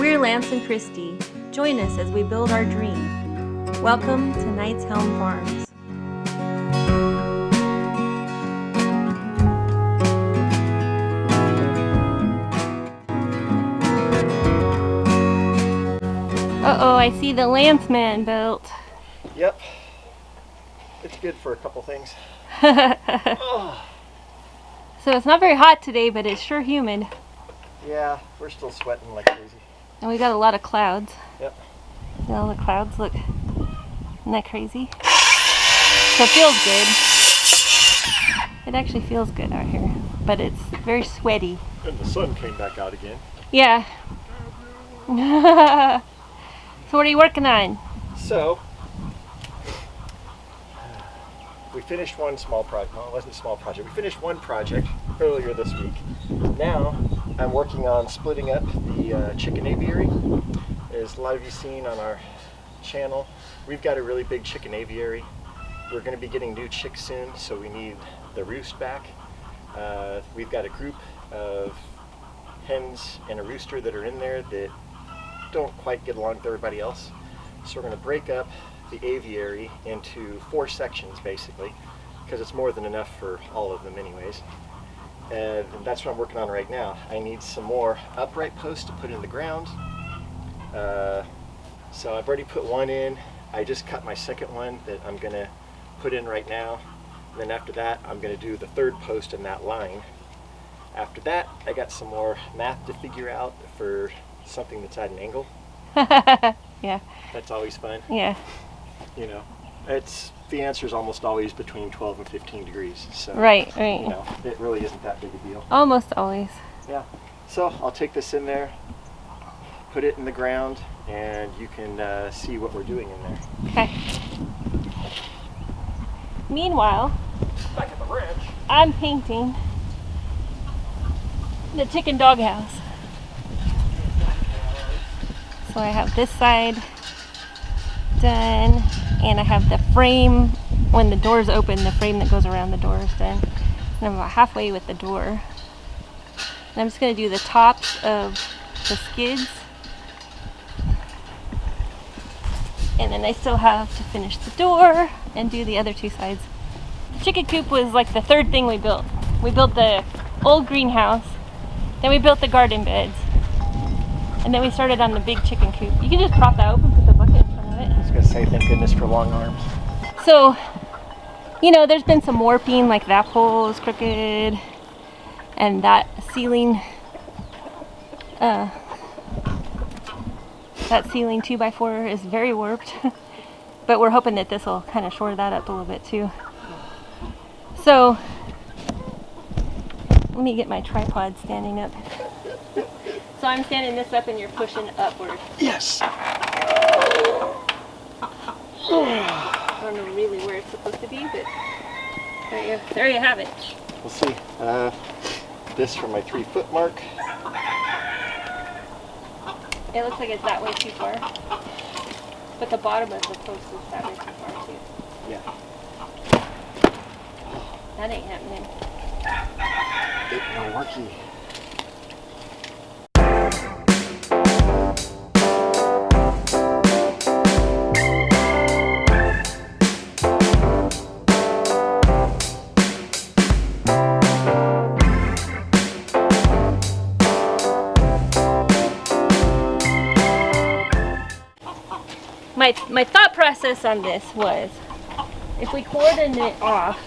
We're Lance and Christy. Join us as we build our dream. Welcome to Knight's Helm Farms. Uh-oh, I see the Lanceman built. Yep. It's good for a couple things. Oh. So it's not very hot today, but it's sure humid. Yeah, we're still sweating like crazy. And we got a lot of clouds. Yep. See all the clouds? Look. Isn't that crazy? So it feels good. It actually feels good out here, but it's very sweaty. And the sun came back out again. Yeah. So what are you working on? So, we finished one small project. Well, it wasn't a small project. We finished one project earlier this week. Now, I'm working on splitting up the chicken aviary. As a lot of you seen on our channel, we've got a really big chicken aviary. We're going to be getting new chicks soon, so we need the roost back. We've got a group of hens and a rooster that are in there that don't quite get along with everybody else. So we're going to break up the aviary into 4 sections basically, because it's more than enough for all of them anyways. And that's what I'm working on right now. I need some more upright posts to put in the ground. So I've already put one in. I just cut my second one that I'm going to put in right now. And then after that, I'm going to do the 3rd post in that line. After that, I got some more math to figure out for something that's at an angle. Yeah. That's always fun. Yeah. You know, the answer is almost always between 12 and 15 degrees. So, right. You know, it really isn't that big a deal. Almost always. Yeah. So I'll take this in there, put it in the ground, and you can see what we're doing in there. Okay. Meanwhile, back at the ranch, I'm painting the chicken doghouse. So I have this side done, and I have the frame, when the doors open, the frame that goes around the door is done. And I'm about halfway with the door. And I'm just going to do the tops of the skids. And then I still have to finish the door and do the other 2 sides. The chicken coop was like the 3rd thing we built. We built the old greenhouse, then we built the garden beds, and then we started on the big chicken coop. You can just prop that open, put the bucket in front of it. I was going to say, thank goodness for long arms. So, you know, there's been some warping, like that pole is crooked, and that ceiling, that ceiling 2x4 is very warped. But we're hoping that this will kind of shore that up a little bit too. So, let me get my tripod standing up. So I'm standing this up and you're pushing upward. Yes! I don't know really where it's supposed to be, but there you have it. We'll see. This from my 3-foot mark. It looks like it's that way too far. But the bottom of the post is that way too far too. Yeah. That ain't happening. It no worky. My thought process on this was, if we cordon it off,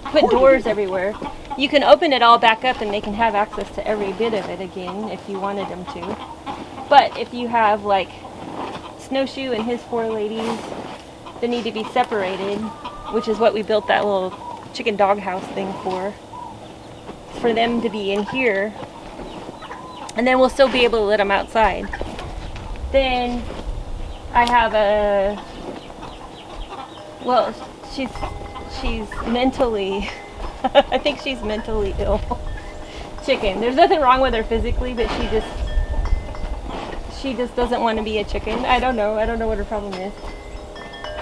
put doors everywhere, you can open it all back up and they can have access to every bit of it again if you wanted them to. But if you have like Snowshoe and his 4 ladies that need to be separated, which is what we built that little chicken doghouse thing for them to be in here, and then we'll still be able to let them outside. Then I have well, she's mentally, I think she's mentally ill chicken. There's nothing wrong with her physically, but she just doesn't want to be a chicken. I don't know what her problem is.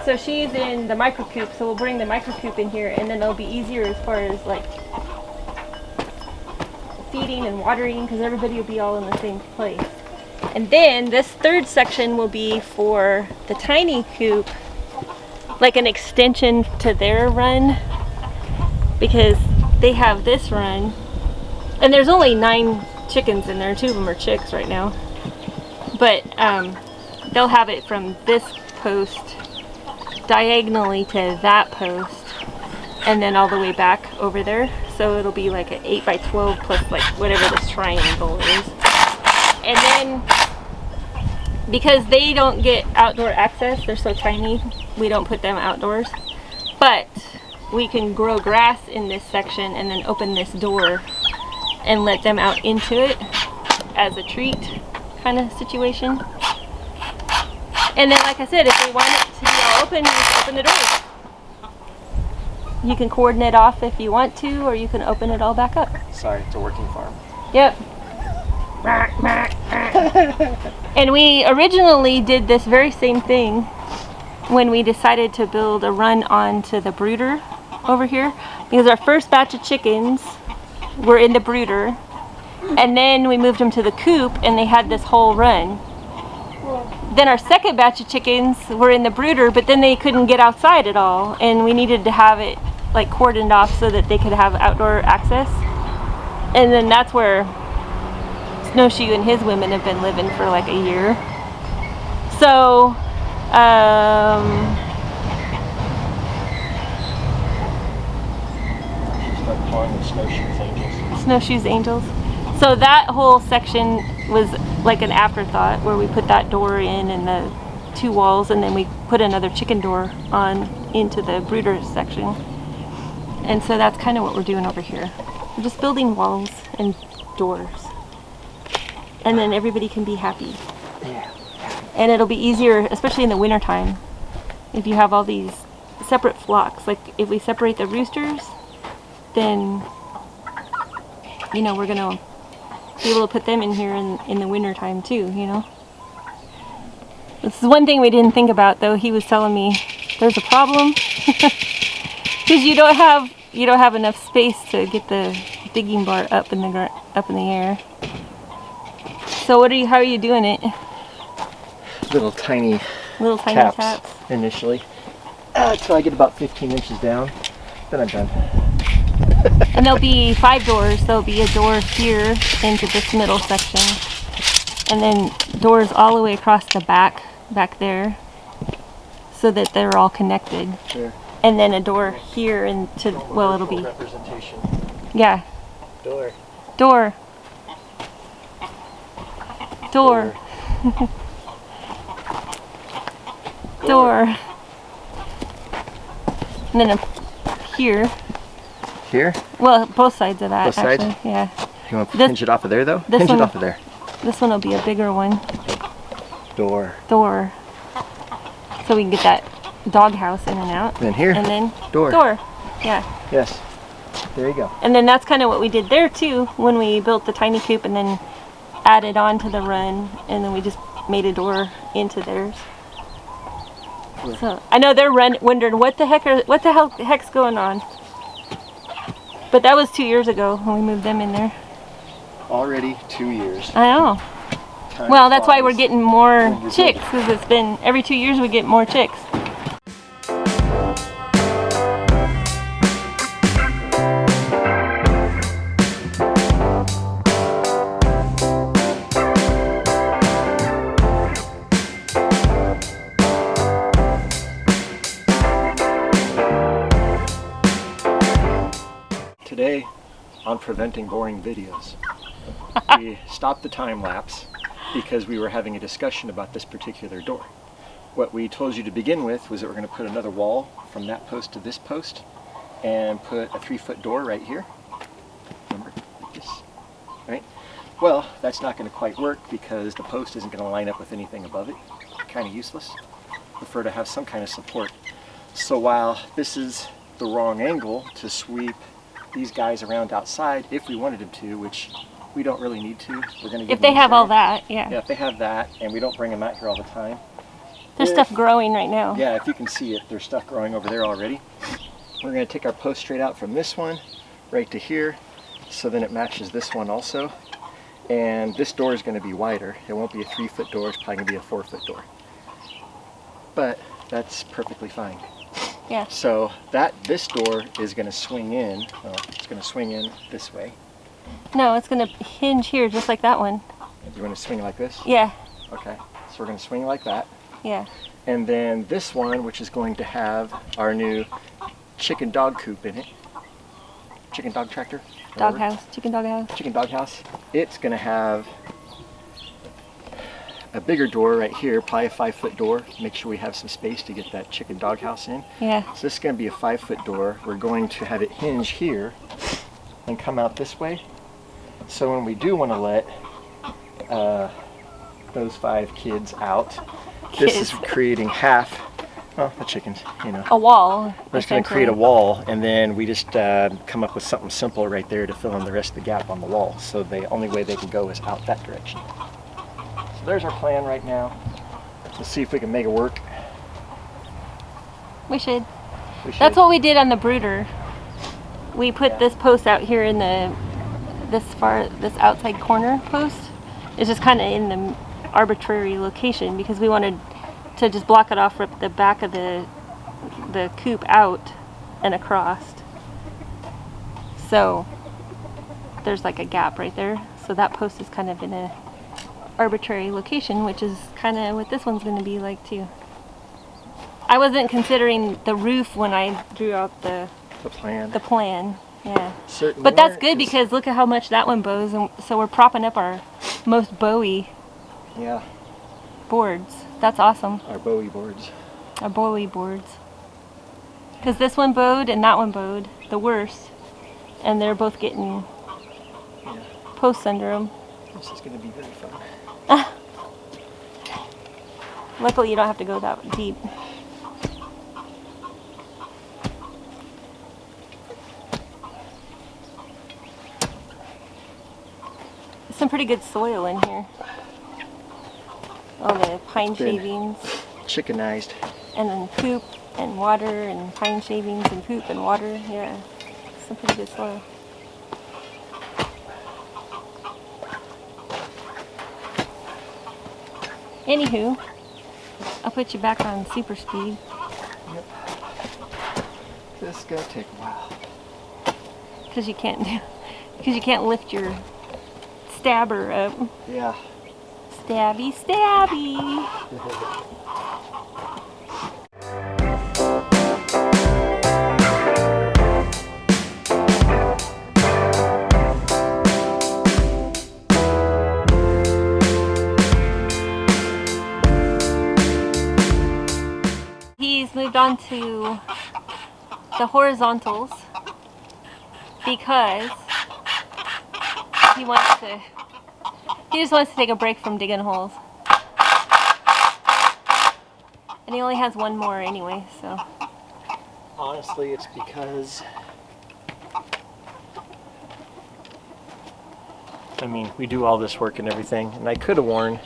So she's in the micro coop, so we'll bring the micro coop in here, and then it'll be easier as far as like feeding and watering, because everybody will be all in the same place. And then this third section will be for the tiny coop, like an extension to their run, because they have this run, and there's only 9 chickens in there. 2 of them are chicks right now. But they'll have it from this post diagonally to that post, and then all the way back over there. So it'll be like an 8 by 12 plus like whatever this triangle is. And then, because they don't get outdoor access, they're so tiny, we don't put them outdoors. But we can grow grass in this section and then open this door and let them out into it as a treat kind of situation. And then, like I said, if they want it to be all open, you just open the doors. You can cordon it off if you want to, or you can open it all back up. Sorry, it's a working farm. Yep. And we originally did this very same thing when we decided to build a run onto the brooder over here, because our first batch of chickens were in the brooder, and then we moved them to the coop and they had this whole run. Then our second batch of chickens were in the brooder, but then they couldn't get outside at all, and we needed to have it like cordoned off so that they could have outdoor access. And then that's where Snowshoe and his women have been living for like a year. So She's like calling them Snowshoes Angels. Snowshoes Angels. So that whole section was like an afterthought, where we put that door in and the 2 walls, and then we put another chicken door on into the brooder section. And so that's kind of what we're doing over here. We're just building walls and doors, and then everybody can be happy. Yeah. And it'll be easier, especially in the wintertime, if you have all these separate flocks. Like if we separate the roosters, then, you know, we're gonna be able to put them in here in the wintertime too, you know. This is one thing we didn't think about, though. He was telling me there's a problem because you don't have enough space to get the digging bar up in the air. So how are you doing it? Little tiny taps initially, until I get about 15 inches down. Then I'm done. And there'll be 5 doors. There'll be a door here into this middle section, and then doors all the way across the back there, so that they're all connected. Sure. And then a door here into, well, it'll be, representation. yeah. Door. Door. Door. Door. And then here. Here? Well, both sides of that, Both sides? actually. Yeah. You want to hinge it off of there, though? This Hinge one, it off of there. This one will be a bigger one. Door. Door. So we can get that doghouse in and out. And then here. And then door. Door. Yeah. Yes. There you go. And then that's kind of what we did there too, when we built the tiny coop and then added on to the run, and then we just made a door into theirs. Yeah. So I know they're wondering what the heck's going on. But that was 2 years ago when we moved them in there. Already 2 years. I know. Time Well, that's why we're flies. getting more When you're chicks, because it's been every 2 years we get more chicks. Today, on preventing boring videos, we stopped the time lapse because we were having a discussion about this particular door. What we told you to begin with was that we're going to put another wall from that post to this post and put a 3-foot door right here. Remember, like this, right? Well, that's not going to quite work because the post isn't going to line up with anything above it. Kind of useless. Prefer to have some kind of support. So while this is the wrong angle to sweep these guys around outside, if we wanted them to, which we don't really need to, we're going to give If they them have all shade. that, yeah. Yeah, if they have that, and we don't bring them out here all the time. There's stuff growing right now. Yeah, if you can see it, there's stuff growing over there already. We're going to take our post straight out from this one right to here, so then it matches this one also. And this door is going to be wider. It won't be a 3-foot door, it's probably going to be a 4-foot door. But that's perfectly fine. Yeah. So this door is going to swing in. Well, it's going to swing in this way. No, it's going to hinge here just like that one. You want to swing like this? Yeah. Okay. So we're going to swing like that. Yeah. And then this one, which is going to have our new chicken dog coop in it. Chicken dog tractor? Doghouse. Chicken doghouse. Chicken doghouse. It's going to have a bigger door right here, probably a 5-foot door. Make sure we have some space to get that chicken doghouse in. Yeah. So this is going to be a 5-foot door. We're going to have it hinge here and come out this way. So when we do want to let those 5 kids out, this is creating half, well, the chickens, you know. A wall. We're just going to create a wall, and then we just come up with something simple right there to fill in the rest of the gap on the wall. So the only way they can go is out that direction. So there's our plan right now. Let's see if we can make it work. We should. We should. That's what we did on the brooder. We put this post out here in this outside corner post. It's just kind of in the arbitrary location because we wanted to just block it off, rip the back of the coop out and across. So there's like a gap right there. So that post is kind of in a arbitrary location, which is kind of what this one's going to be like too. I wasn't considering the roof when I drew out the plan. Yeah. Certainly But that's weren't, good because look at how much that one bows, and so we're propping up our most bowy boards. That's awesome. Our Bowie boards. Our bowy boards. Because this one bowed and that one bowed the worst, and they're both getting posts under them. This is going to be very fun. Luckily, you don't have to go that deep. Some pretty good soil in here. All the pine shavings. Chickenized. And then poop and water and pine shavings and poop and water. Yeah, some pretty good soil. Anywho, I'll put you back on super speed. Yep. This is gonna take a while. Because you can't lift your stabber up. Yeah. Stabby, stabby. He's moved on to the horizontals because he just wants to take a break from digging holes. And he only has one more anyway, so. Honestly, it's because, I mean, we do all this work and everything, and I could have worn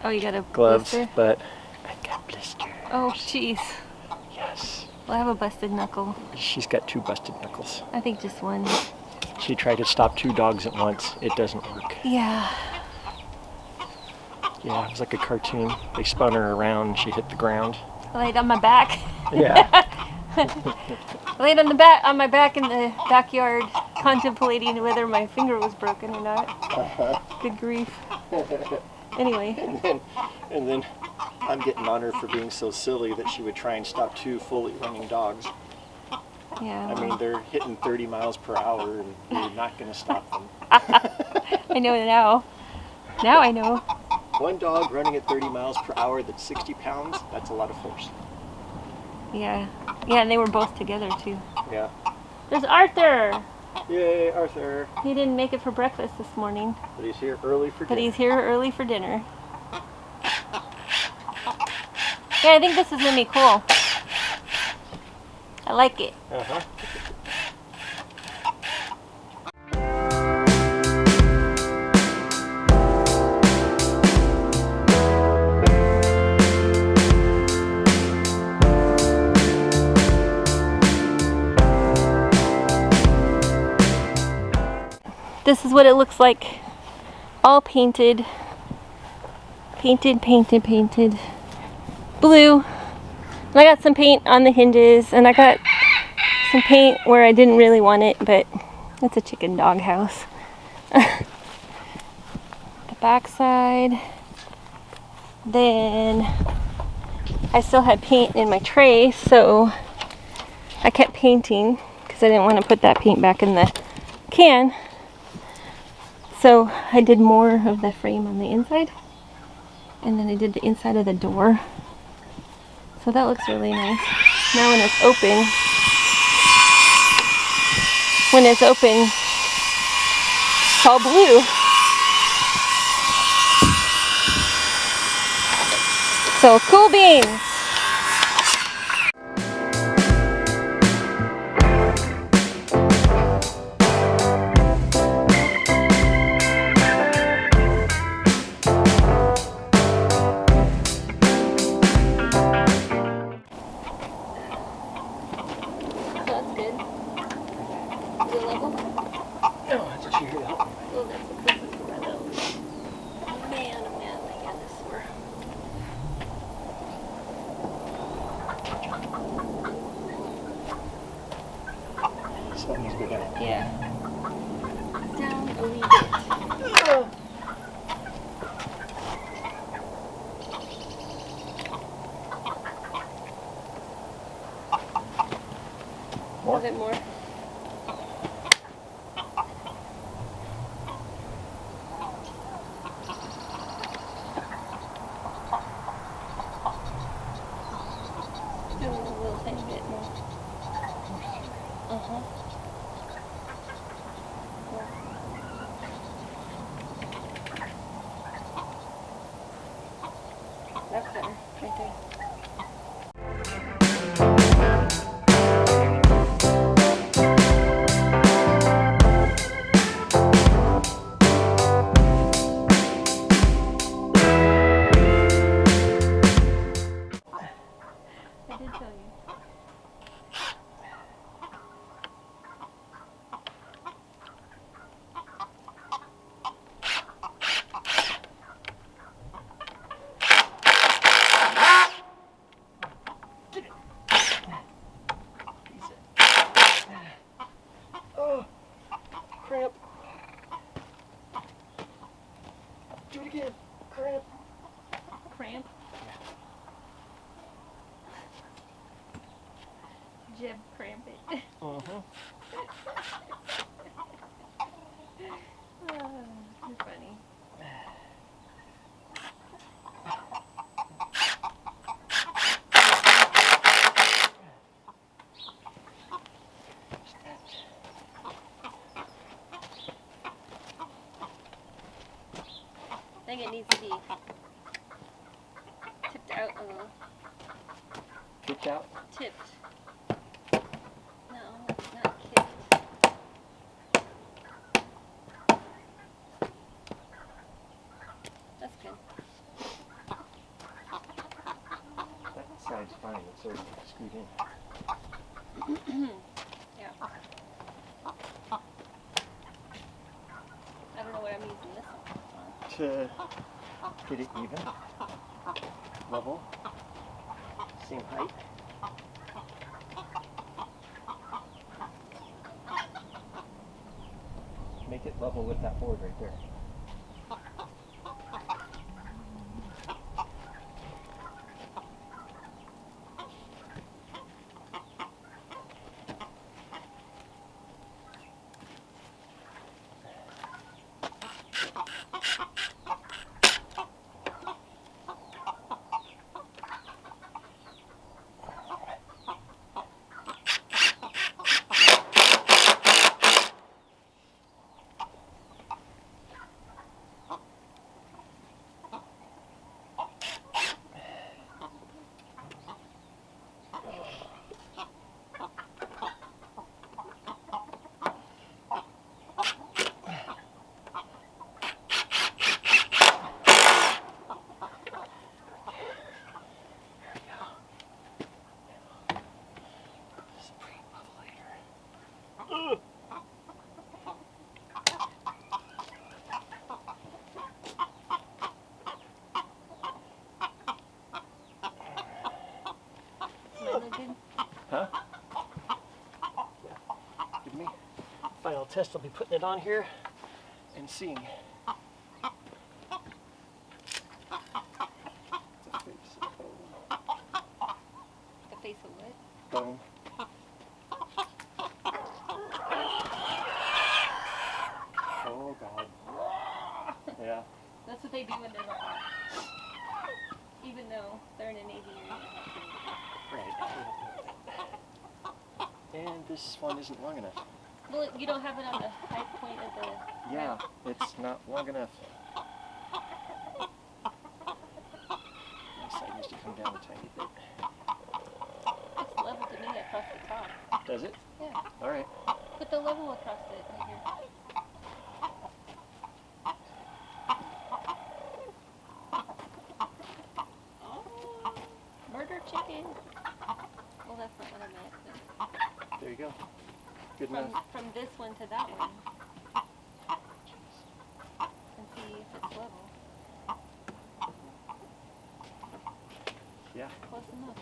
Oh, you got a gloves, blister? but I got blisters. Oh, jeez. Yes. Well, I have a busted knuckle. She's got 2 busted knuckles. I think just one. She tried to stop 2 dogs at once. It doesn't work. Yeah. Yeah, it was like a cartoon. They spun her around and she hit the ground. I laid on my back. Yeah. I laid on my back in the backyard, contemplating whether my finger was broken or not. Good grief. Anyway. And then I'm getting on her for being so silly that she would try and stop 2 fully running dogs. Yeah. I mean, they're hitting 30 miles per hour and you're not going to stop them. I know now. Now I know. One dog running at 30 miles per hour that's 60 pounds, that's a lot of force. Yeah. Yeah, and they were both together too. Yeah. There's Arthur! Yay, Arthur. He didn't make it for breakfast this morning. But he's here early for dinner. But he's here early for dinner. Yeah, I think this is going to be cool. I like it. Uh-huh. This is what it looks like all painted. Painted. Blue. And I got some paint on the hinges, and I got some paint where I didn't really want it, but it's a chicken dog house. The backside. Then I still had paint in my tray, so I kept painting because I didn't want to put that paint back in the can. So I did more of the frame on the inside, and then I did the inside of the door. So that looks really nice. Now when it's open, it's all blue. So cool beans. That's good. Is it level? No, that's what you hear to help me. Oh, that's what this is for though. Man, oh man, my hand is sore. So that needs to go down. Yeah. Down a wee bit. A little bit more. A little tiny bit more. Uh-huh. That's better, right there. I did tell you. Oh, cramp. Do it again. Cramp. Cramp? Jeb cramp it. Uh-huh. Oh, you're funny. I think it needs to be tipped out a little. Kicked out. Tipped. No, not kicked. That's good. That side's fine. It's sort of screwed in. Yeah. I don't know what I'm using this one To get it even, level, same height. Make it level with that board right there. test will be putting it on here and seeing. The face of what? Bone. Oh God. Yeah. That's what they do when they're hot. Even though they're in an aviary. Right. And this one isn't long enough. Well, you don't have it on the high point of the... Yeah, it's not long enough. This side needs to come down a tiny bit. It's level to me across the top. Does it? Yeah. All right. Put the level across it right here. Murder chicken. Well, that's not what I meant. But There you go. Good enough. from this one to that one. And see if it's level. Yeah. Close enough.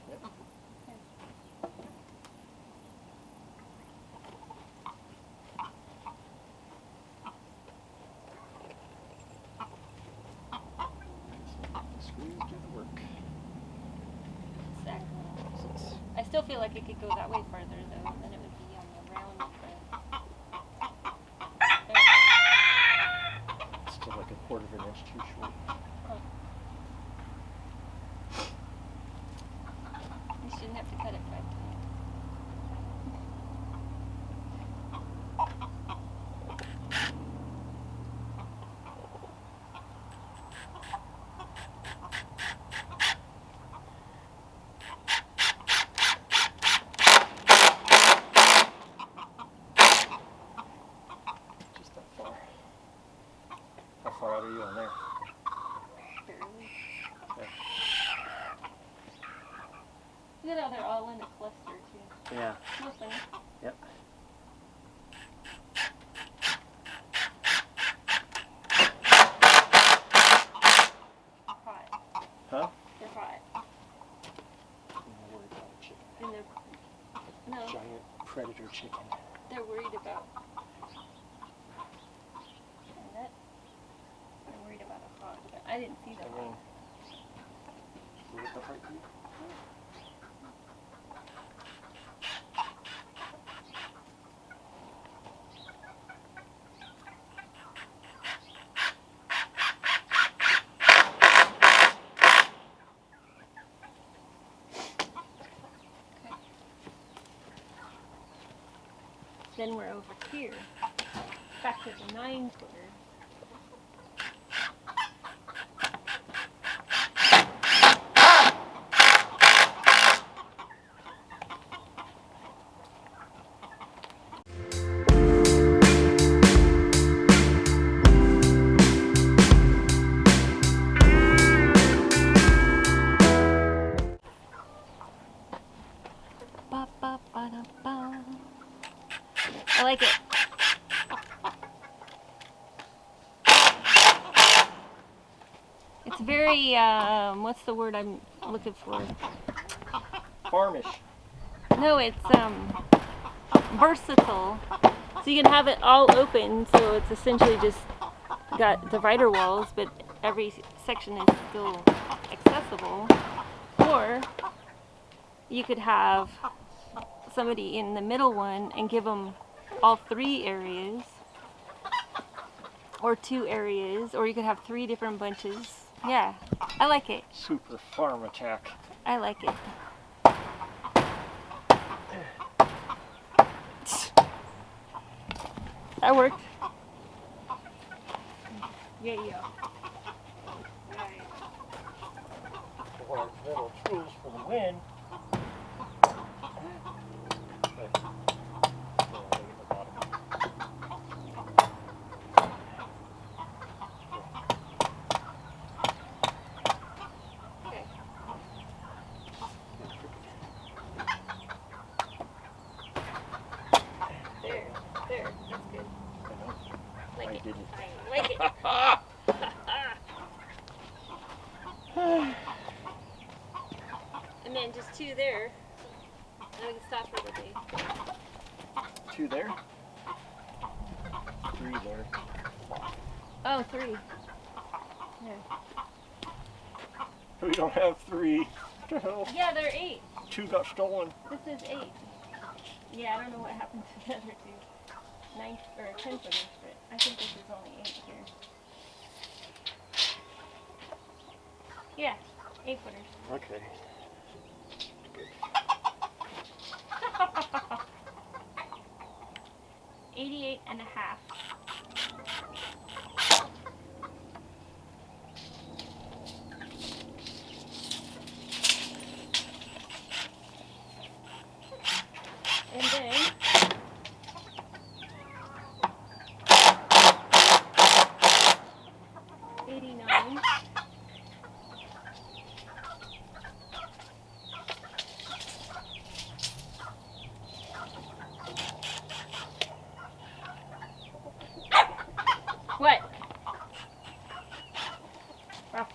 Yep. Okay. Screws do the work. Exactly. I still feel like it could go that way farther though, and then it would be on the round of the... It's still like a quarter of an inch too short. You shouldn't have to cut it 5 times. Just that far. How far out are you on there? Barely. Okay. Look at how they're all in a cluster too. Yeah. Listen. Yep. Hot. Huh? They're hot. I'm worried about a chicken. And they're... No, Giant predator chicken. they're worried about... that. They're worried about a hog, but I didn't see the I hog. mean, look at the heartbeat. Then we're over here, back to the 9-footer. Ba, ba, ba, da, ba. I like it. It's very, what's the word I'm looking for? Farmish. No, it's versatile. So you can have it all open, so it's essentially just got divider walls, but every section is still accessible. Or you could have somebody in the middle one and give them all 3 areas, or 2 areas, or you could have 3 different bunches. Yeah, I like it. Super farm attack. I like it. That worked. Yeah. Right. Or little tools for the win. Okay. There, that's good. I Like it. didn't. I like it. And then just 2 there. And we can stop for the day. 2 there? 3 there. Oh, 3. Yeah. We don't have 3. What the hell? Yeah, they're 8. 2 got stolen. This is 8. Yeah, I don't know what happened to the other 2. 9 or 10 footers, but I think this is only 8 here. Yeah, 8 footers. Okay. Good. 88.5. And then 89. What? Oh.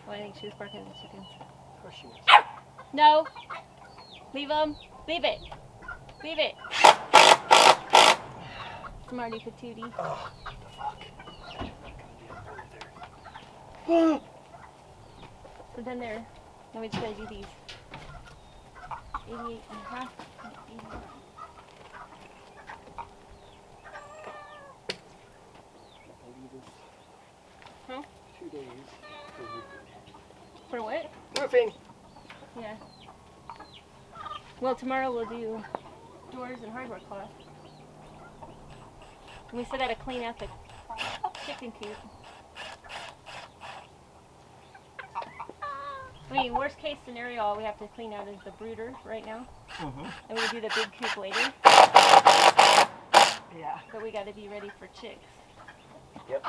Oh, I think she was barking at the chickens. Of course she was. No. Leave them. Leave it. Leave it. Smarty patootie. Oh, what the fuck? There. So then there. Now we just gotta do these. 88.5 and 89. Huh? 2 days for roofing. For what? Roofing! Yeah. Well, tomorrow we'll do doors and hardware cloth. And we still gotta clean out the chicken coop. I mean, worst case scenario, all we have to clean out is the brooder right now. And we'll do the big coop later. Yeah. But we gotta be ready for chicks. Yep.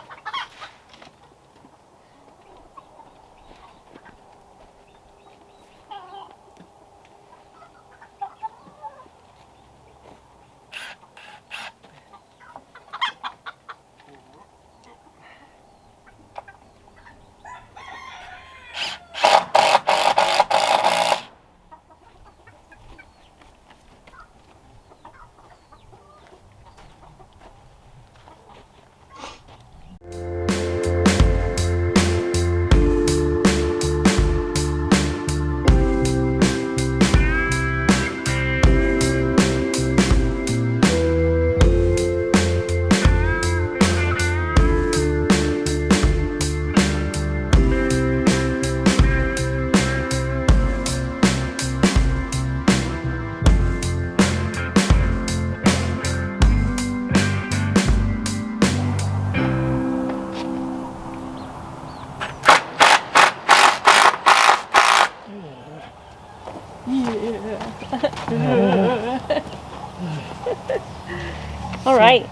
All right.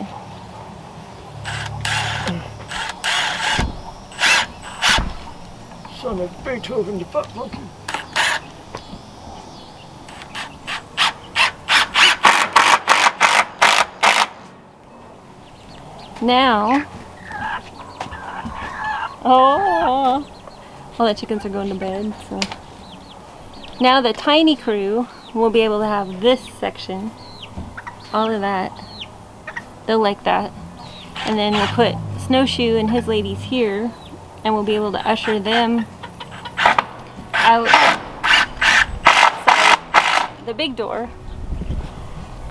Son of Beethoven, the fuck monkey. Now, all the chickens are going to bed, so. Now the tiny crew will be able to have this section, all of that. They'll like that. And then we'll put Snowshoe and his ladies here, and we'll be able to usher them outside the big door.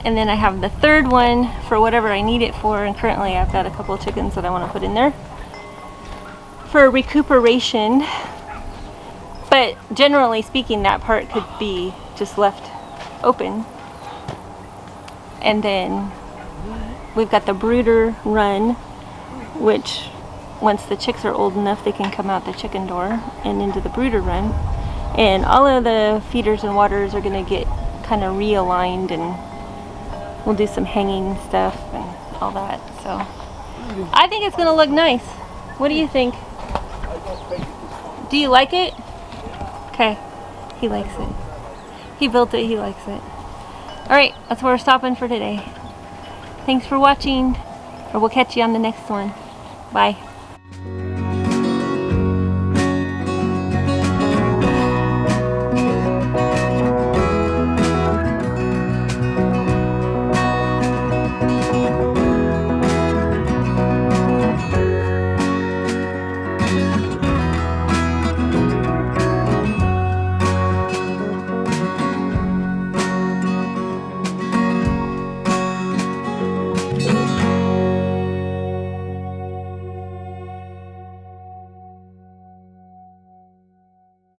And then I have the third one for whatever I need it for, and currently I've got a couple of chickens that I want to put in there for recuperation. But generally speaking, that part could be just left open. And then we've got the brooder run, which once the chicks are old enough, they can come out the chicken door and into the brooder run. And all of the feeders and waters are going to get kind of realigned, and we'll do some hanging stuff and all that. So I think it's going to look nice. What do you think? Do you like it? Okay. He likes it. He built it. He likes it. Alright, that's where we're stopping for today. Thanks for watching, or we'll catch you on the next one. Bye.